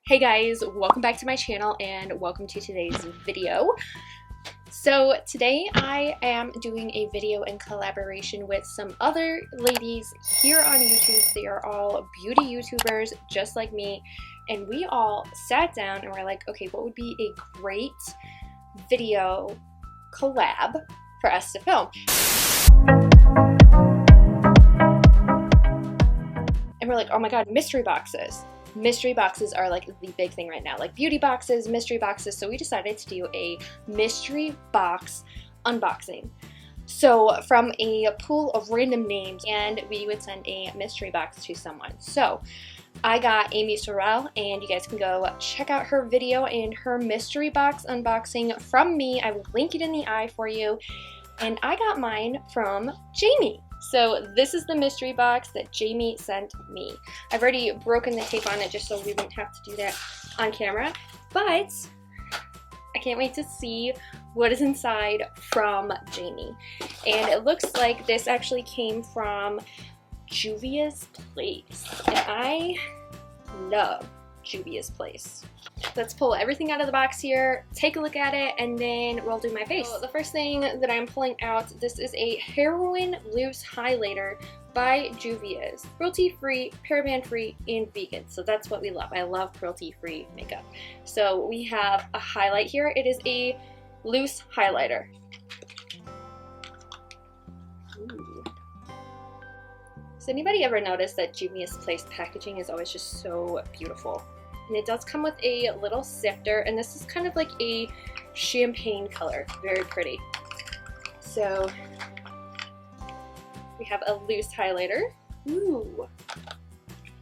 Hey guys, welcome back to my channel and welcome to today's video. So today I am doing a video in collaboration with some other ladies here on YouTube. They are all beauty YouTubers just like me, and we all sat down and we're like, okay, what would be a great video collab for us to film? And we're like, oh my god, mystery boxes. Mystery boxes are like the big thing right now, like beauty boxes, mystery boxes. So we decided to do a mystery box unboxing. So from a pool of random names, and we would send a mystery box to someone. So I got Amy Sorrell, and you guys can go check out her video and her mystery box unboxing from me. I will link it in the eye for you. And I got mine from Jamie. So this is the mystery box that Jamie sent me. I've already broken the tape on it just so we wouldn't have to do that on camera, but I can't wait to see what is inside from Jamie. And it looks like this actually came from Juvia's Place, and I love Juvia's Place. Let's pull everything out of the box here, take a look at it, and then we'll do my face. So the first thing that I'm pulling out, this is a Heroin Loose Highlighter by Juvia's. Cruelty-free, paraben-free, and vegan. So that's what we love. I love cruelty-free makeup. So we have a highlight here. It is a loose highlighter. Ooh. Has anybody ever noticed that Juvia's Place packaging is always just so beautiful? And it does come with a little sifter, and this is kind of like a champagne color. Very pretty. So we have a loose highlighter. Ooh.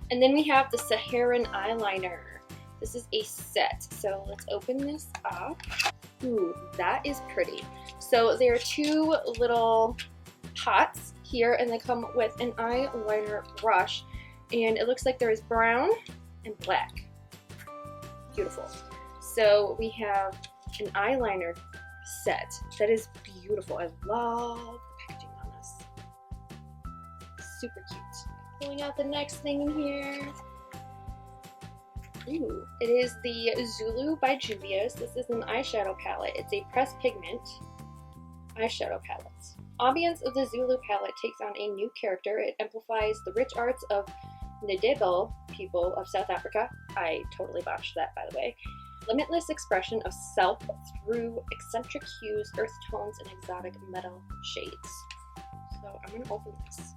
And then we have the Saharan eyeliner. This is a set. So let's open this up. Ooh, that is pretty. So there are two little pots here, and they come with an eyeliner brush. And it looks like there is brown and black. Beautiful. So we have an eyeliner set that is beautiful. I love the packaging on this. Super cute. Pulling out the next thing in here. Ooh, it is the Zulu by Juvia's. This is an eyeshadow palette. It's a pressed pigment eyeshadow palette. Ambience of the Zulu palette takes on a new character. It amplifies the rich arts of Ndebele people of South Africa. I totally botched that, by the way. Limitless expression of self through eccentric hues, earth tones, and exotic metal shades. So I'm going to open this.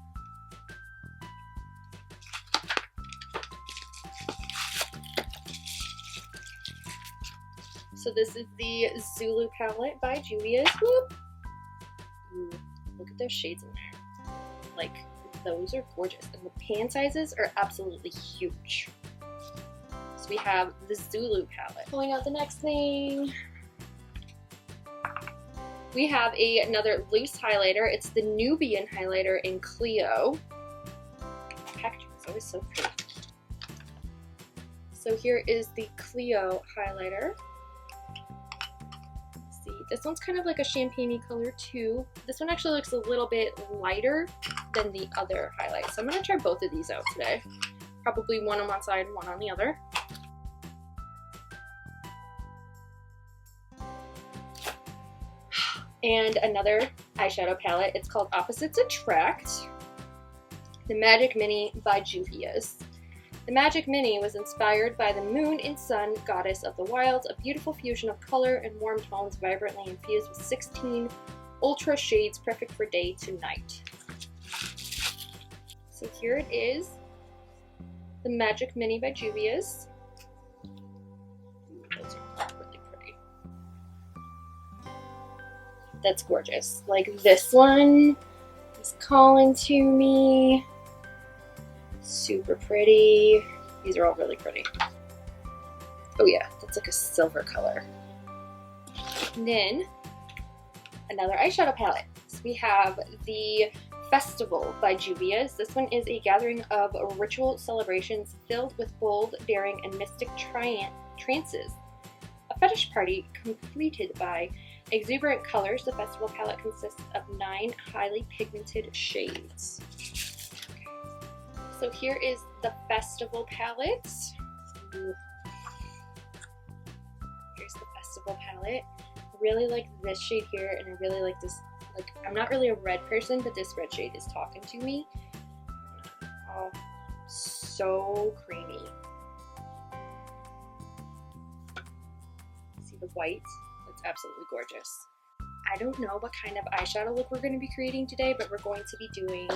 So this is the Zulu palette by Juvia's. Whoop. Ooh, look at those shades in there. Like, those are gorgeous, and the pan sizes are absolutely huge. So we have the Zulu palette. Pulling out the next thing, we have another loose highlighter. It's the Nubian highlighter in Clio. The packaging is always so pretty. So here is the Clio highlighter. This one's kind of like a champagne-y color too. This one actually looks a little bit lighter than the other highlights. So I'm going to try both of these out today. Probably one on one side, one on the other. And another eyeshadow palette. It's called Opposites Attract. The Magic Mini by Juvia's. The Magic Mini was inspired by the moon and sun, goddess of the wilds, a beautiful fusion of color and warm tones vibrantly infused with 16 ultra shades perfect for day to night. So here it is, the Magic Mini by Juvia's. Those are really pretty. That's gorgeous. Like this one is calling to me. Super pretty. These are all really pretty. Oh yeah, that's like a silver color. And then another eyeshadow palette. So we have the Festival by Juvia's. This one is a gathering of ritual celebrations filled with bold, daring, and mystic trances. A fetish party completed by exuberant colors. The Festival palette consists of 9 highly pigmented shades. So here is the Festival palette. Ooh. purple palette. I really like this shade here, and I really like this, like, I'm not really a red person, but this red shade is talking to me. Oh, so creamy. See the white? It's absolutely gorgeous. I don't know what kind of eyeshadow look we're going to be creating today, but we're going to be doing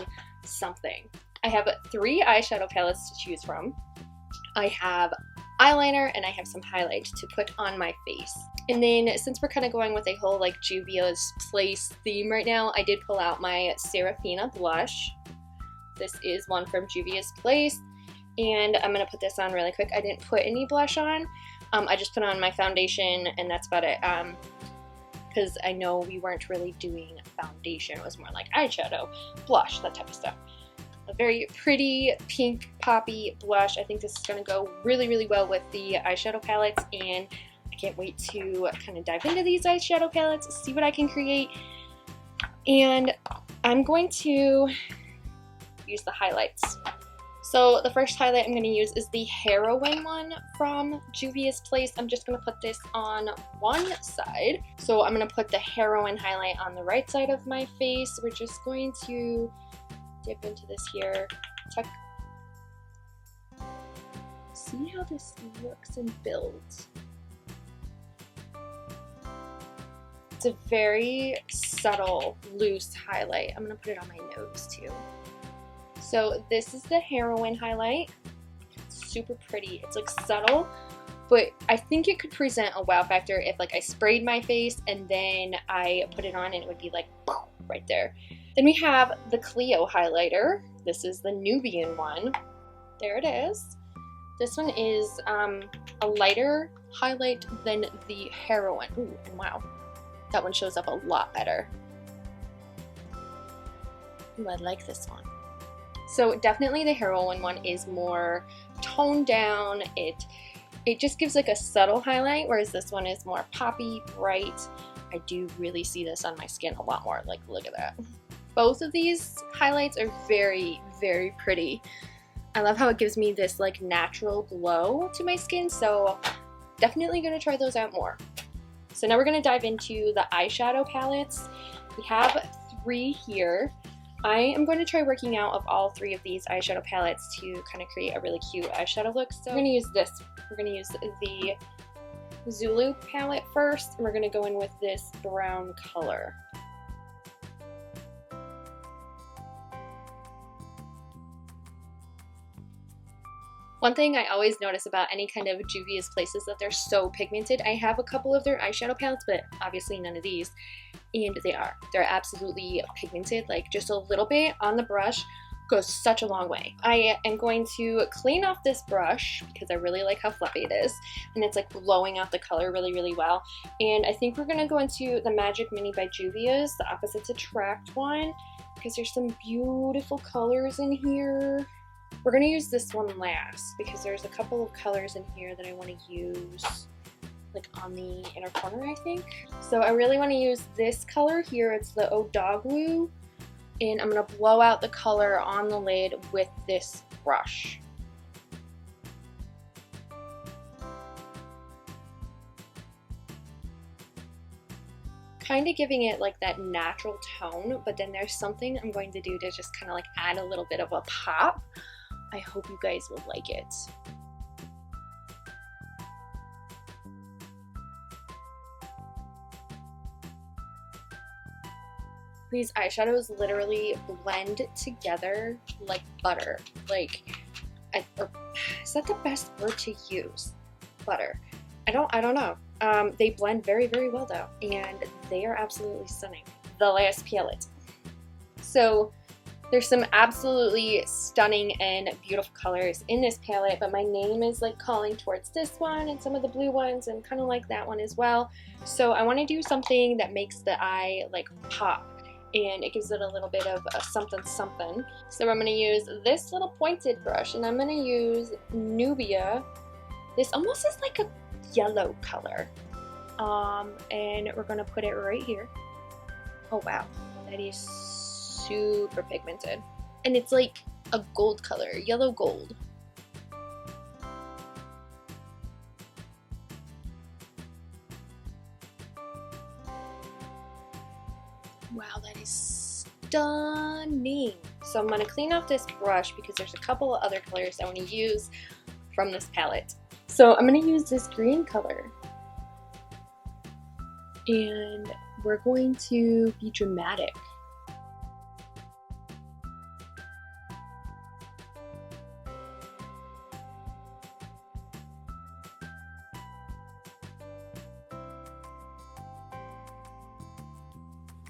something. I have 3 eyeshadow palettes to choose from. I have eyeliner and I have some highlight to put on my face. And then since we're kind of going with a whole like Juvia's Place theme right now, I did pull out my Serafina blush. This is one from Juvia's Place, and I'm going to put this on really quick. I didn't put any blush on. I just put on my foundation and that's about it. Because I know we weren't really doing foundation. It was more like eyeshadow, blush, that type of stuff. A very pretty pink poppy blush. I think this is going to go really, really well with the eyeshadow palettes, and I can't wait to kind of dive into these eyeshadow palettes, see what I can create. And I'm going to use the highlights. So the first highlight I'm going to use is the Heroine one from Juvia's Place. I'm just going to put this on one side. So I'm going to put the Heroine highlight on the right side of my face. We're just going to dip into this here. See how this looks and builds. It's a very subtle, loose highlight. I'm going to put it on my nose too. So this is the Heroine highlight. It's super pretty. It's like subtle, but I think it could present a wow factor if like I sprayed my face and then I put it on and it would be like right there. Then we have the Clio highlighter. This is the Nubian one. There it is. This one is a lighter highlight than the Heroine. Ooh, and wow, that one shows up a lot better. Ooh, I like this one. So definitely the Heroine one is more toned down. It just gives like a subtle highlight, whereas this one is more poppy, bright. I do really see this on my skin a lot more. Like, look at that. Both of these highlights are very, very pretty. I love how it gives me this like natural glow to my skin, so definitely gonna try those out more. So now we're gonna dive into the eyeshadow palettes. We have 3 here. I am going to try working out of all 3 of these eyeshadow palettes to kind of create a really cute eyeshadow look. So we're going to use this. We're going to use the Zulu palette first, and we're going to go in with this brown color. One thing I always notice about any kind of Juvia's Place is that they're so pigmented. I have a couple of their eyeshadow palettes, but obviously none of these. And they're absolutely pigmented, like just a little bit on the brush goes such a long way. I am going to clean off this brush because I really like how fluffy it is, and it's like blowing out the color really, really well. And I think we're gonna go into the Magic Mini by Juvia's, the Opposites Attract one, because there's some beautiful colors in here. We're gonna use this one last because there's a couple of colors in here that I want to use like on the inner corner, I think. So I really want to use this color here. It's the Odogwu, and I'm gonna blow out the color on the lid with this brush. Kind of giving it like that natural tone, but then there's something I'm going to do to just kind of like add a little bit of a pop. I hope you guys will like it. These eyeshadows literally blend together like butter. Like, is that the best word to use? Butter. I don't know. They blend very, very well though, and they are absolutely stunning. The last palette. So there's some absolutely stunning and beautiful colors in this palette, but my name is like calling towards this one and some of the blue ones and kind of like that one as well. So I want to do something that makes the eye like pop, and it gives it a little bit of a something something. So I'm going to use this little pointed brush, and I'm going to use Nubia. This almost is like a yellow color, and we're going to put it right here. Oh wow, that is super pigmented, and it's like a gold color, yellow gold. Wow, that is stunning. So I'm going to clean off this brush because there's a couple of other colors I want to use from this palette. So I'm going to use this green color. And we're going to be dramatic.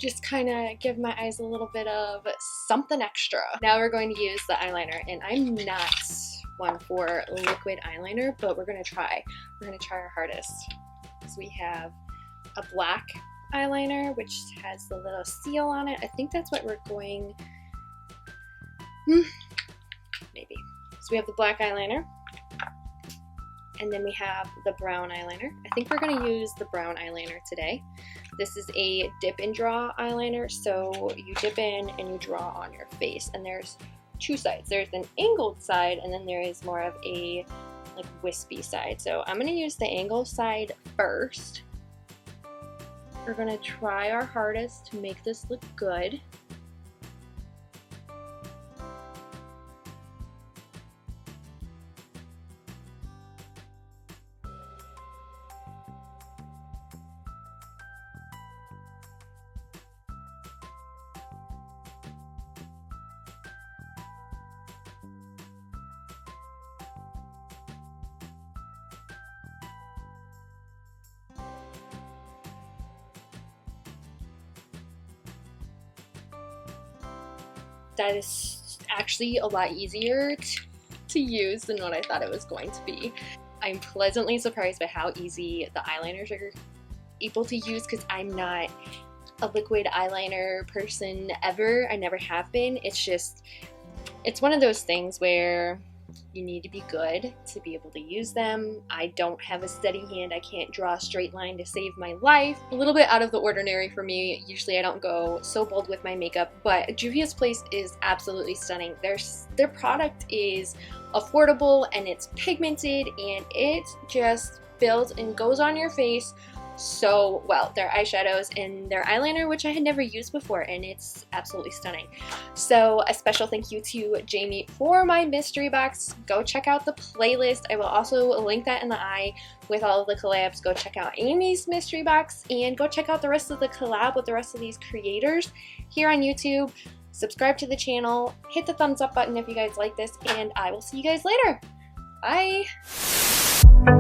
Just kind of give my eyes a little bit of something extra. Now we're going to use the eyeliner, and I'm not one for liquid eyeliner, but we're gonna try. We're gonna try our hardest. So we have a black eyeliner, which has the little seal on it. I think that's what we're going, maybe. So we have the black eyeliner, and then we have the brown eyeliner. I think we're gonna use the brown eyeliner today. This is a dip and draw eyeliner, so you dip in and you draw on your face, and there's two sides. There's an angled side, and then there is more of a like wispy side. So I'm gonna use the angled side first. We're gonna try our hardest to make this look good. That is actually a lot easier to use than what I thought it was going to be. I'm pleasantly surprised by how easy the eyeliners are able to use, because I'm not a liquid eyeliner person ever. I never have been. It's one of those things where you need to be good to be able to use them. I don't have a steady hand. I can't draw a straight line to save my life. A little bit out of the ordinary for me. Usually I don't go so bold with my makeup, but Juvia's Place is absolutely stunning. Their product is affordable, and it's pigmented, and it just builds and goes on your face so well. Their eyeshadows and their eyeliner, which I had never used before, and it's absolutely stunning. So a special thank you to Jamie for my mystery box. Go check out the playlist. I will also link that in the eye with all of the collabs. Go check out Amy's mystery box, and go check out the rest of the collab with the rest of these creators here on YouTube. Subscribe to the channel, hit the thumbs up button if you guys like this, and I will see you guys later. Bye!